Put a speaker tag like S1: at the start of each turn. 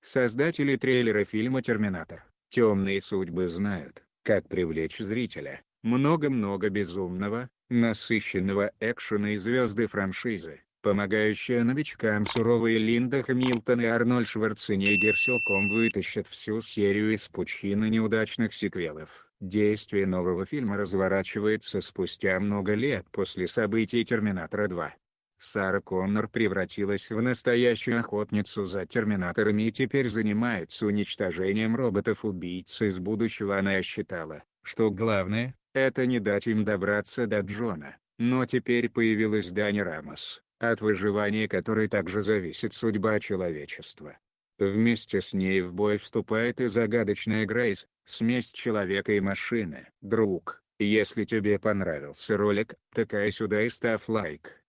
S1: Создатели трейлера фильма «Терминатор. Темные судьбы» знают, как привлечь зрителя. Много-много безумного, насыщенного экшена и звезды франшизы, помогающие новичкам суровые Линда Хамилтон и Арнольд Шварценеггер силком вытащат всю серию из пучины неудачных сиквелов. Действие нового фильма разворачивается спустя много лет после событий «Терминатора 2». Сара Коннор превратилась в настоящую охотницу за терминаторами и теперь занимается уничтожением роботов-убийц из будущего. Она считала, что главное — это не дать им добраться до Джона, но теперь появилась Дани Рамос, от выживания которой также зависит судьба человечества. Вместе с ней в бой вступает и загадочная Грейс, смесь человека и машины. Друг, если тебе понравился ролик, тыкай сюда и ставь лайк.